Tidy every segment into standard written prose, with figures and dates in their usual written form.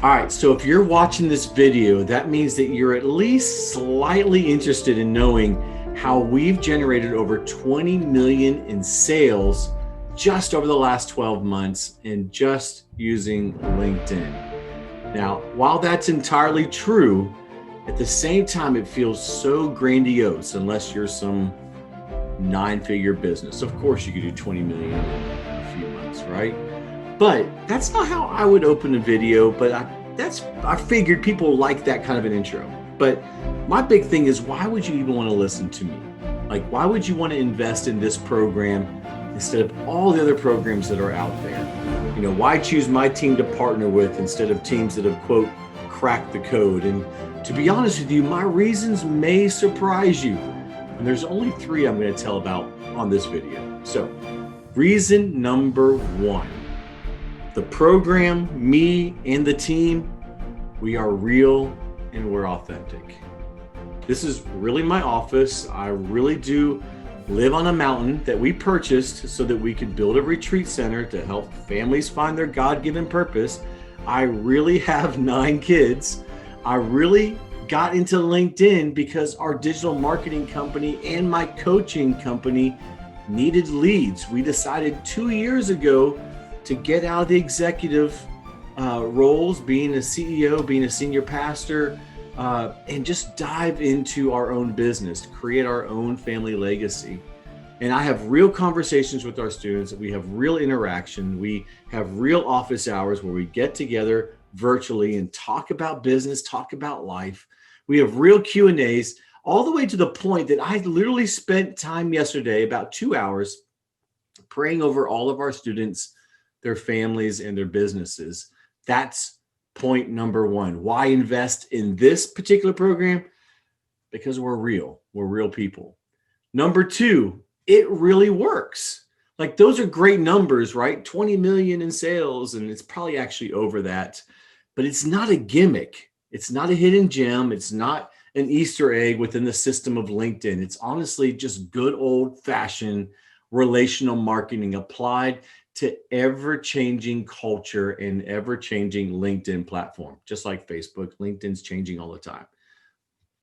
All right, so if you're watching this video, that means that you're at least slightly interested in knowing how we've generated over 20 million in sales just over the last 12 months and just using LinkedIn. Now, while that's entirely true, at the same time, it feels so grandiose unless you're some nine-figure business. Of course, you could do 20 million in a few months, right? But that's not how I would open a video, but I figured people like that kind of an intro. But my big thing is, why would you even want to listen to me? Like, why would you want to invest in this program instead of all the other programs that are out there? Why choose my team to partner with instead of teams that have, quote, cracked the code? And to be honest with you, my reasons may surprise you. And there's only three I'm going to tell about on this video. So, reason number one. The program, me, and the team, we are real and we're authentic. This is really my office. I really do live on a mountain that we purchased so that we could build a retreat center to help families find their God-given purpose. I really have 9 kids. I really got into LinkedIn because our digital marketing company and my coaching company needed leads. We decided 2 years ago to get out of the executive roles, being a CEO, being a senior pastor, and just dive into our own business, create our own family legacy. And I have real conversations with our students. We have real interaction. We have real office hours where we get together virtually and talk about business, talk about life. We have real Q&As, all the way to the point that I literally spent time yesterday, about 2 hours, praying over all of our students, their families, and their businesses. That's point number one. Why invest in this particular program? Because we're real. We're real people. Number two, it really works. Like, those are great numbers, right? 20 million in sales, and it's probably actually over that. But it's not a gimmick. It's not a hidden gem. It's not an Easter egg within the system of LinkedIn. It's honestly just good old-fashioned relational marketing applied to ever-changing culture and ever-changing LinkedIn platform. Just like Facebook, LinkedIn's changing all the time.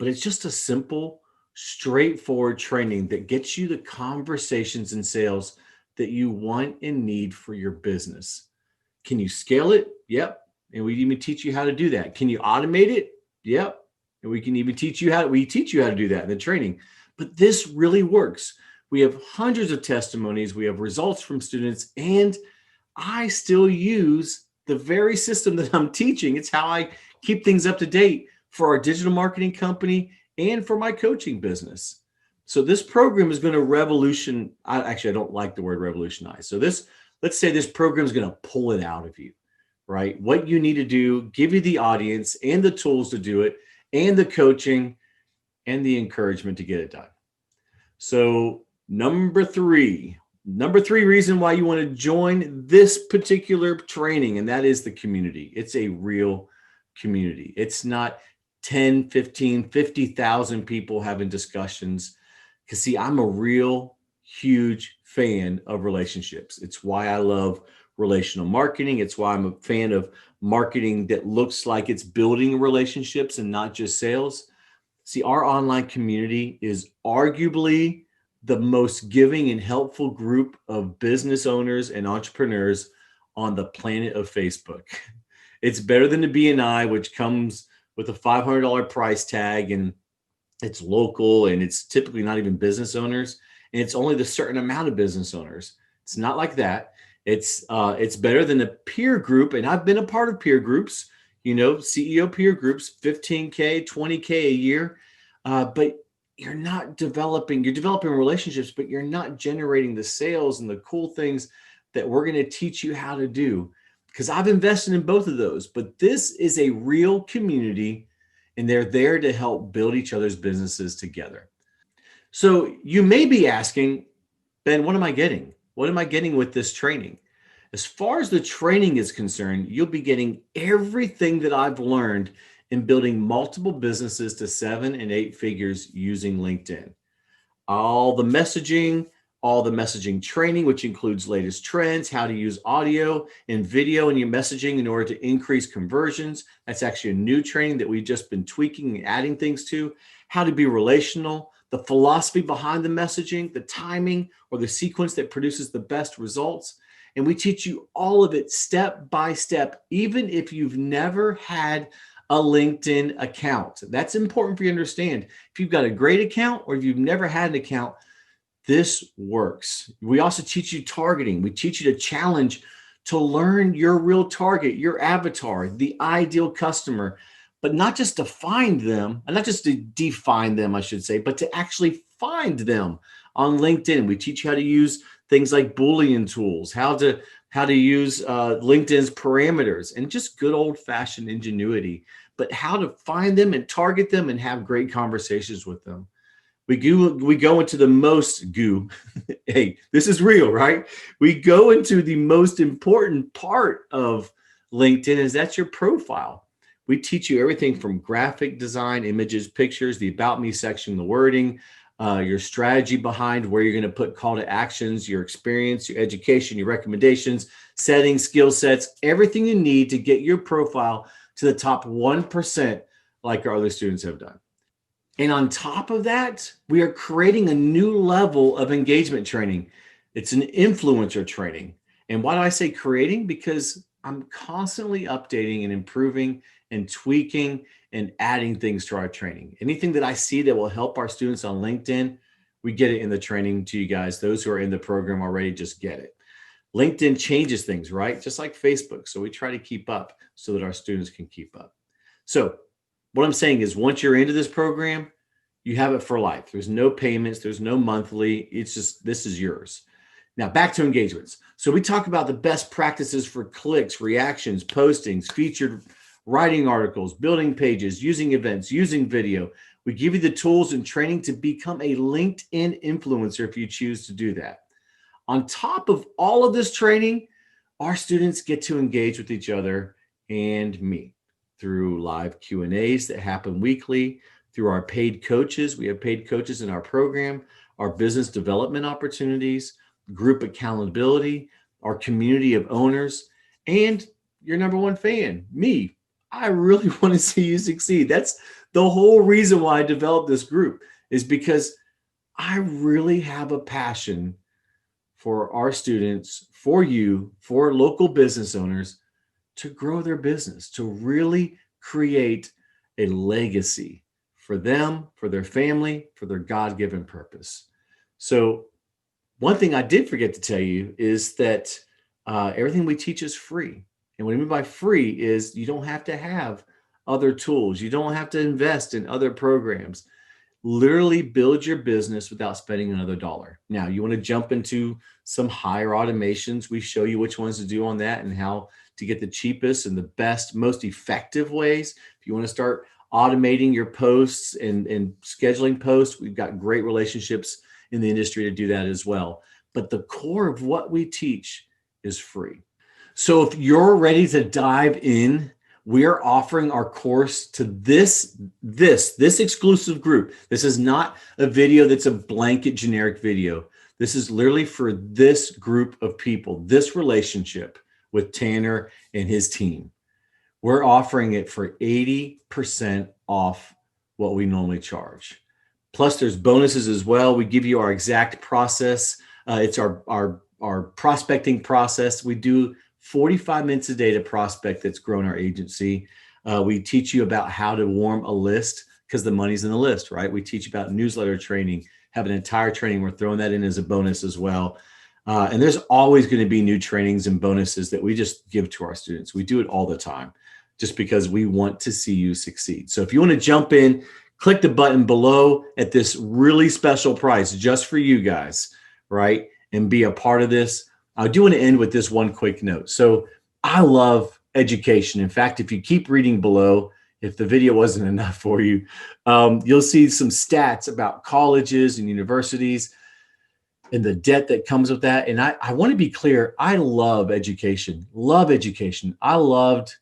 But it's just a simple, straightforward training that gets you the conversations and sales that you want and need for your business. Can you scale it? Yep. And we even teach you how to do that. Can you automate it? Yep. And we can even teach you how to do that in the training. But this really works. We have hundreds of testimonies. We have results from students, and I still use the very system that I'm teaching. It's how I keep things up to date for our digital marketing company and for my coaching business. So this program is going to I don't like the word revolutionize. So let's say this program is going to pull it out of you, right? What you need to do, give you the audience and the tools to do it, and the coaching and the encouragement to get it done. So number three reason why you want to join this particular training, and that is the community. It's a real community. It's not 10, 15, 50,000 people having discussions. Because see, I'm a real huge fan of relationships. It's why I love relational marketing. It's why I'm a fan of marketing that looks like it's building relationships and not just sales. See, our online community is arguably the most giving and helpful group of business owners and entrepreneurs on the planet of Facebook. It's better than the BNI, which comes with a $500 price tag, and it's local, and it's typically not even business owners, and it's only the certain amount of business owners. It's not like that. It's better than a peer group, and I've been a part of peer groups, CEO peer groups, 15K, 20K a year, but you're developing relationships, but you're not generating the sales and the cool things that we're going to teach you how to do. Because I've invested in both of those, but this is a real community, and they're there to help build each other's businesses together. So you may be asking, Ben, what am I getting? What am I getting with this training? As far as the training is concerned, you'll be getting everything that I've learned in building multiple businesses to 7 and 8 figures using LinkedIn. All the messaging, all the messaging training, which includes latest trends, how to use audio and video in your messaging in order to increase conversions. That's actually a new training that we've just been tweaking and adding things to. How to be relational, the philosophy behind the messaging, the timing or the sequence that produces the best results. And we teach you all of it step by step, even if you've never had a LinkedIn account. That's important for you to understand. If you've got a great account or if you've never had an account, this works. We also teach you targeting. We teach you to challenge to learn your real target, your avatar, the ideal customer, but not just to find them, and not just to define them, I should say, but to actually find them on LinkedIn. We teach you how to use things like Boolean tools, how to use LinkedIn's parameters, and just good old-fashioned ingenuity, but how to find them and target them and have great conversations with them. We go into the most goo. Hey, this is real, right? We go into the most important part of LinkedIn, is that's your profile. We teach you everything from graphic design, images, pictures, the about me section, the wording, your strategy behind where you're going to put call to actions, your experience, your education, your recommendations, settings, skill sets, everything you need to get your profile to the top 1% like our other students have done. And on top of that, we are creating a new level of engagement training. It's an influencer training. And why do I say creating? Because I'm constantly updating and improving and tweaking and adding things to our training. Anything that I see that will help our students on LinkedIn, we get it in the training to you guys. Those who are in the program already just get it. LinkedIn changes things, right? Just like Facebook. So we try to keep up so that our students can keep up. So what I'm saying is once you're into this program, you have it for life. There's no payments. There's no monthly. It's just, this is yours. Now back to engagements. So we talk about the best practices for clicks, reactions, postings, featured writing articles, building pages, using events, using video. We give you the tools and training to become a LinkedIn influencer if you choose to do that. On top of all of this training, our students get to engage with each other and me through live Q&As that happen weekly, through our paid coaches. We have paid coaches in our program, our business development opportunities, group accountability, our community of owners, and your number one fan, me. I really want to see you succeed. That's the whole reason why I developed this group, is because I really have a passion for our students, for you, for local business owners to grow their business, to really create a legacy for them, for their family, for their God-given purpose. So one thing I did forget to tell you is that everything we teach is free. And what I mean by free is you don't have to have other tools. You don't have to invest in other programs. Literally build your business without spending another dollar. Now, you want to jump into some higher automations. We show you which ones to do on that and how to get the cheapest and the best, most effective ways. If you want to start automating your posts and scheduling posts, we've got great relationships in the industry to do that as well. But the core of what we teach is free. So if you're ready to dive in, we are offering our course to this exclusive group. This is not a video that's a blanket generic video. This is literally for this group of people, this relationship with Tanner and his team. We're offering it for 80% off what we normally charge. Plus there's bonuses as well. We give you our exact process. It's our prospecting process. We do 45 minutes a day to prospect that's grown our agency. We teach you about how to warm a list because the money's in the list, right? We teach about newsletter training, have an entire training. We're throwing that in as a bonus as well. And there's always going to be new trainings and bonuses that we just give to our students. We do it all the time just because we want to see you succeed. So if you want to jump in, click the button below at this really special price just for you guys, right? And be a part of this. I do want to end with this one quick note. So I love education. In fact, if you keep reading below, if the video wasn't enough for you, you'll see some stats about colleges and universities and the debt that comes with that. And I want to be clear, I love education, love education. I loved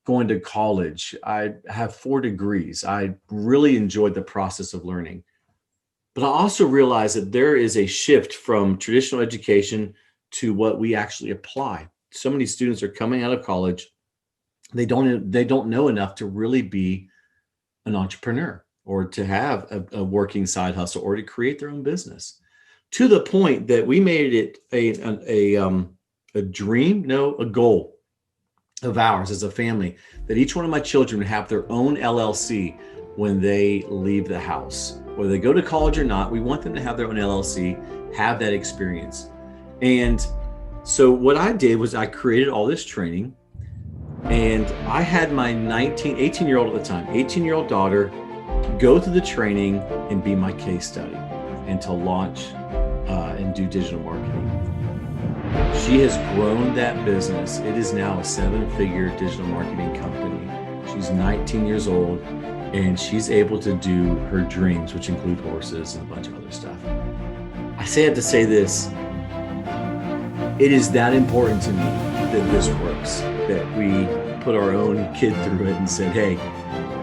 going to college. I have 4 degrees. I really enjoyed the process of learning. But I also realized that there is a shift from traditional education to what we actually apply. So many students are coming out of college. They don't know enough to really be an entrepreneur or to have a working side hustle or to create their own business, to the point that we made it a dream, no, a goal of ours as a family, that each one of my children would have their own LLC when they leave the house. Whether they go to college or not, we want them to have their own LLC, have that experience. And so what I did was I created all this training, and I had my 18-year-old at the time, 18-year-old daughter go through the training and be my case study and to launch and do digital marketing. She has grown that business. It is now a 7-figure digital marketing company. She's 19 years old, and she's able to do her dreams, which include horses and a bunch of other stuff. I have to say this. It is that important to me that this works, that we put our own kid through it and said, hey,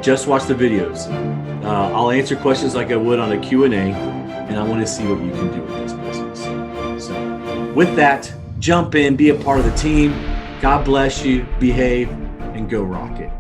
just watch the videos. I'll answer questions like I would on a Q&A, and I want to see what you can do with this business. So with that, jump in, be a part of the team. God bless you, behave, and go rock it.